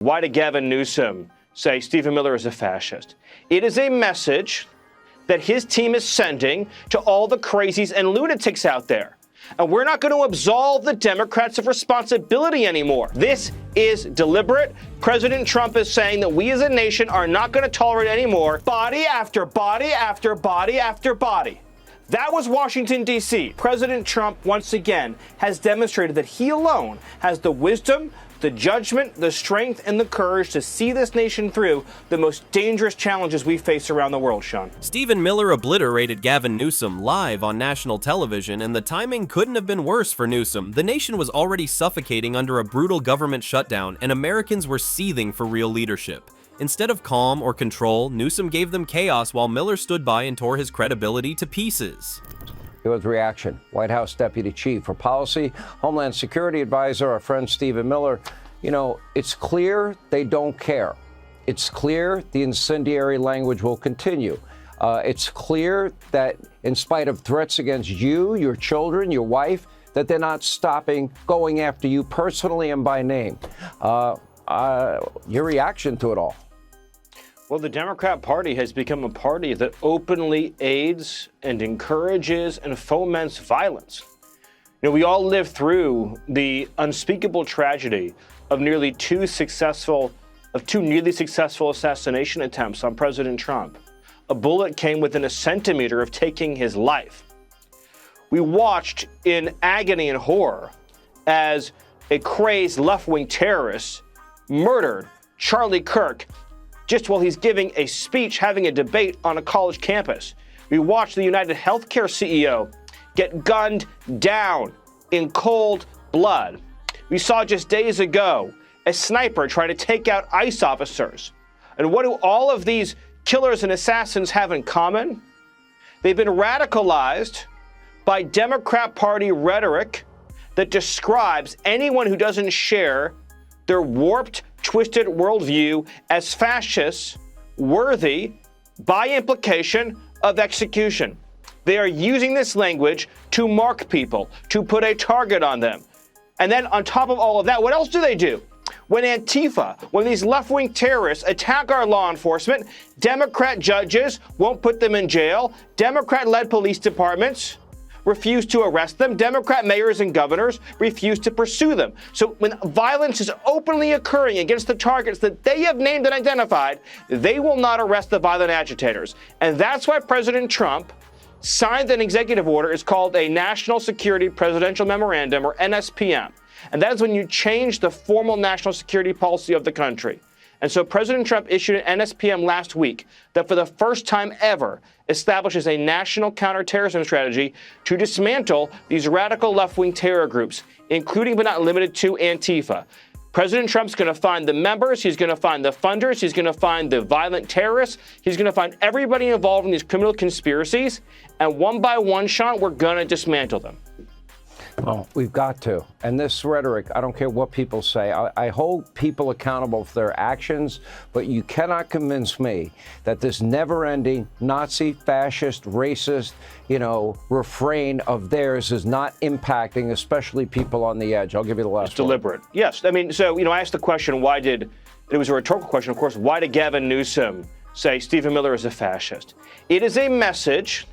Why did Gavin Newsom say Stephen Miller is a fascist? It is a message that his team is sending to all the crazies and lunatics out there. And we're not going to absolve the Democrats of responsibility anymore. This is deliberate. President Trump is saying that we as a nation are not going to tolerate anymore body after body after body after body. That was Washington, D.C. President Trump, once again, has demonstrated that he alone has the wisdom, the judgment, the strength, and the courage to see this nation through the most dangerous challenges we face around the world, Sean. Stephen Miller obliterated Gavin Newsom live on national television, and the timing couldn't have been worse for Newsom. The nation was already suffocating under a brutal government shutdown, and Americans were seething for real leadership. Instead of calm or control, Newsom gave them chaos while Miller stood by and tore his credibility to pieces. Here was reaction. White House Deputy Chief for Policy, Homeland Security Advisor, our friend Stephen Miller. You know, it's clear they don't care. It's clear the incendiary language will continue. It's clear that in spite of threats against you, your children, your wife, that they're not stopping going after you personally and by name. Your reaction to it all? Well, the Democrat Party has become a party that openly aids and encourages and foments violence. You know, we all lived through the unspeakable tragedy of two nearly successful assassination attempts on President Trump. A bullet came within a centimeter of taking his life. We watched in agony and horror as a crazed left-wing terrorist murdered Charlie Kirk just while he's giving a speech, having a debate on a college campus. We watched the United Healthcare CEO get gunned down in cold blood. We saw just days ago a sniper try to take out ICE officers. And what do all of these killers and assassins have in common? They've been radicalized by Democrat Party rhetoric that describes anyone who doesn't share their warped, twisted worldview as fascists, worthy, by implication, of execution. They are using this language to mark people, to put a target on them. And then on top of all of that, what else do they do? When Antifa, when these left-wing terrorists attack our law enforcement, Democrat judges won't put them in jail. Democrat-led police departments refuse to arrest them. Democrat mayors and governors refuse to pursue them. So when violence is openly occurring against the targets that they have named and identified, they will not arrest the violent agitators. And that's why President Trump signed an executive order. It's called a National Security Presidential Memorandum, or NSPM. And that is when you change the formal national security policy of the country. And so President Trump issued an NSPM last week that for the first time ever establishes a national counterterrorism strategy to dismantle these radical left-wing terror groups, including but not limited to Antifa. President Trump's going to find the members, he's going to find the funders, he's going to find the violent terrorists, he's going to find everybody involved in these criminal conspiracies, and one by one, Sean, we're going to dismantle them. Well, we've got to. And this rhetoric, I don't care what people say. I hold people accountable for their actions, but you cannot convince me that this never-ending Nazi, fascist, racist, refrain of theirs is not impacting, especially people on the edge. I'll give you the last one. It's deliberate. Yes. I mean, so, I asked the question, it was a rhetorical question, of course, why did Gavin Newsom say Stephen Miller is a fascist? It is a message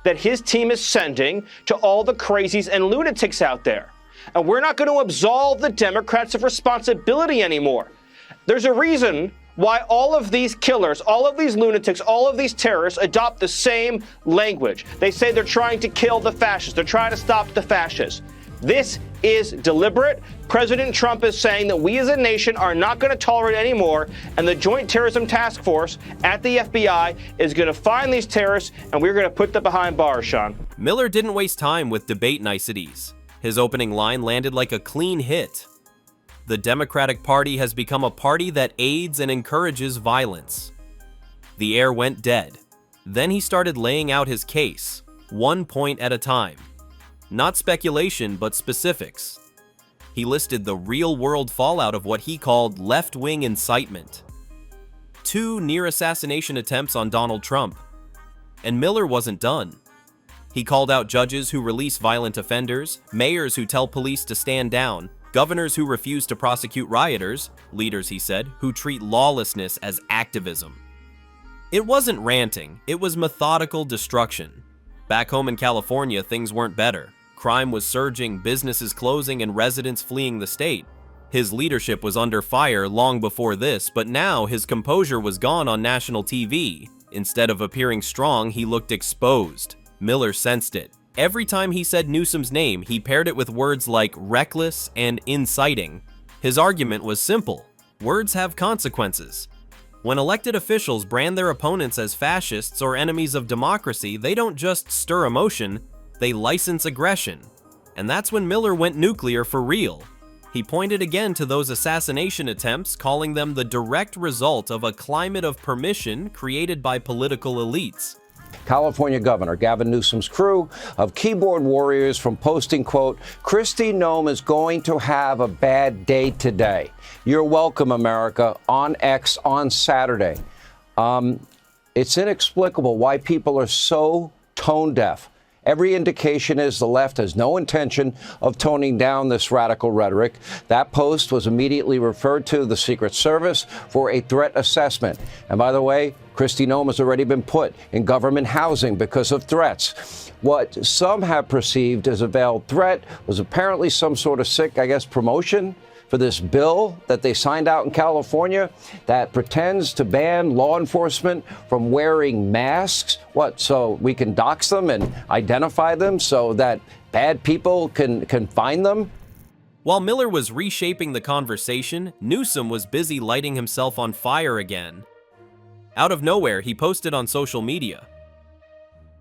that his team is sending to all the crazies and lunatics out there. And we're not going to absolve the Democrats of responsibility anymore. There's a reason why all of these killers, all of these lunatics, all of these terrorists adopt the same language. They say they're trying to kill the fascists. They're trying to stop the fascists. This is deliberate. President Trump is saying that we as a nation are not going to tolerate anymore, and the Joint Terrorism Task Force at the FBI is going to find these terrorists, and we're going to put them behind bars, Sean. Miller didn't waste time with debate niceties. His opening line landed like a clean hit. The Democratic Party has become a party that aids and encourages violence. The air went dead. Then he started laying out his case, one point at a time. Not speculation, but specifics. He listed the real-world fallout of what he called left-wing incitement. 2 near-assassination attempts on Donald Trump. And Miller wasn't done. He called out judges who release violent offenders, mayors who tell police to stand down, Governors who refuse to prosecute rioters, leaders, he said, who treat lawlessness as activism. It wasn't ranting, it was methodical destruction. Back home in California, things weren't better. Crime was surging, businesses closing, and residents fleeing the state. His leadership was under fire long before this, but now his composure was gone on national TV. Instead of appearing strong, he looked exposed. Miller sensed it. Every time he said Newsom's name, he paired it with words like reckless and inciting. His argument was simple. Words have consequences. When elected officials brand their opponents as fascists or enemies of democracy, they don't just stir emotion, they license aggression. And that's when Miller went nuclear for real. He pointed again to those assassination attempts, calling them the direct result of a climate of permission created by political elites. California Governor Gavin Newsom's crew of keyboard warriors from posting, quote, Kristi Noem is going to have a bad day today. You're welcome, America, on X on Saturday. It's inexplicable why people are so tone deaf. Every indication is the left has no intention of toning down this radical rhetoric. That post was immediately referred to the Secret Service for a threat assessment. And by the way, Kristi Noem has already been put in government housing because of threats. What some have perceived as a veiled threat was apparently some sort of sick, promotion for this bill that they signed out in California that pretends to ban law enforcement from wearing masks. What, so we can dox them and identify them so that bad people can find them? While Miller was reshaping the conversation, Newsom was busy lighting himself on fire again. Out of nowhere, he posted on social media,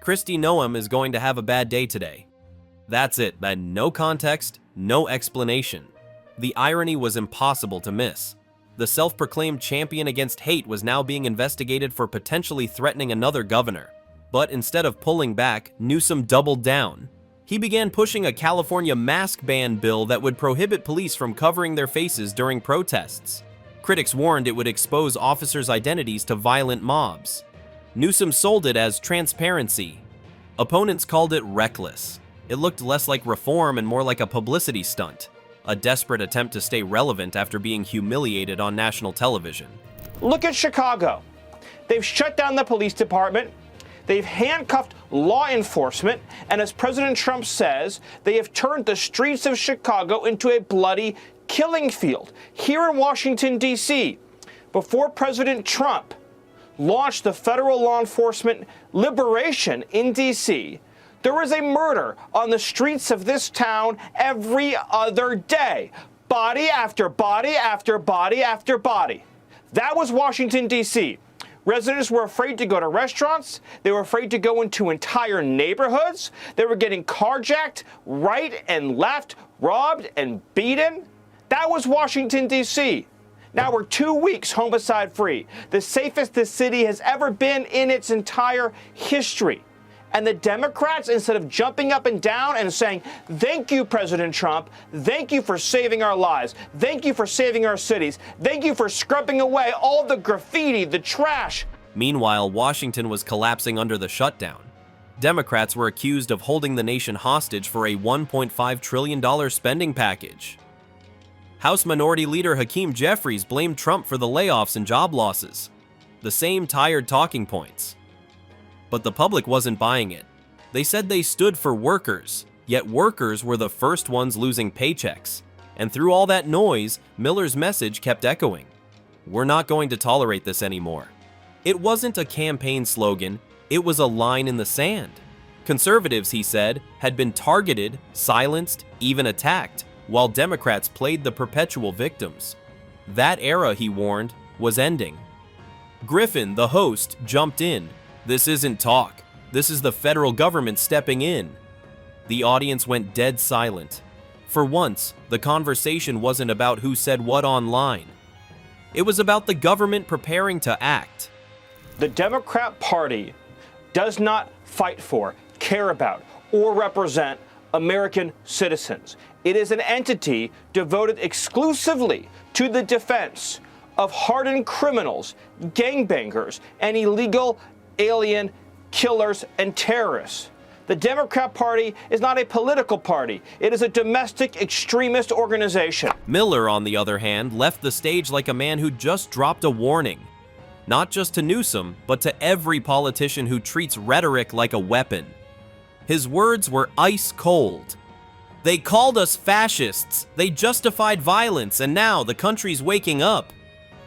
Kristi Noem is going to have a bad day today. That's it, and no context, no explanation. The irony was impossible to miss. The self-proclaimed champion against hate was now being investigated for potentially threatening another governor. But instead of pulling back, Newsom doubled down. He began pushing a California mask ban bill that would prohibit police from covering their faces during protests. Critics warned it would expose officers' identities to violent mobs. Newsom sold it as transparency. Opponents called it reckless. It looked less like reform and more like a publicity stunt. A desperate attempt to stay relevant after being humiliated on national television. Look at Chicago. They've shut down the police department. They've handcuffed law enforcement. And as President Trump says, they have turned the streets of Chicago into a bloody killing field. Here in Washington, D.C., before President Trump launched the federal law enforcement liberation in D.C., there was a murder on the streets of this town every other day. Body after body after body after body. That was Washington, D.C. Residents were afraid to go to restaurants. They were afraid to go into entire neighborhoods. They were getting carjacked right and left, robbed and beaten. That was Washington, D.C. Now we're 2 weeks homicide-free, the safest the city has ever been in its entire history. And the Democrats, instead of jumping up and down and saying, thank you, President Trump, thank you for saving our lives, thank you for saving our cities, thank you for scrubbing away all the graffiti, the trash. Meanwhile, Washington was collapsing under the shutdown. Democrats were accused of holding the nation hostage for a $1.5 trillion spending package. House Minority Leader Hakeem Jeffries blamed Trump for the layoffs and job losses. The same tired talking points. But the public wasn't buying it. They said they stood for workers, yet workers were the first ones losing paychecks. And through all that noise, Miller's message kept echoing. We're not going to tolerate this anymore. It wasn't a campaign slogan, it was a line in the sand. Conservatives, he said, had been targeted, silenced, even attacked, while Democrats played the perpetual victims. That era, he warned, was ending. Griffin, the host, jumped in. This isn't talk. This is the federal government stepping in. The audience went dead silent. For once, the conversation wasn't about who said what online. It was about the government preparing to act. The Democrat Party does not fight for, care about, or represent American citizens. It is an entity devoted exclusively to the defense of hardened criminals, gangbangers, and illegal alien killers and terrorists. The Democrat Party is not a political party. It is a domestic extremist organization. Miller, on the other hand, left the stage like a man who just dropped a warning. Not just to Newsom, but to every politician who treats rhetoric like a weapon. His words were ice cold. They called us fascists, they justified violence, and now the country's waking up.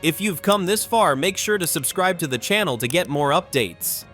If you've come this far, make sure to subscribe to the channel to get more updates.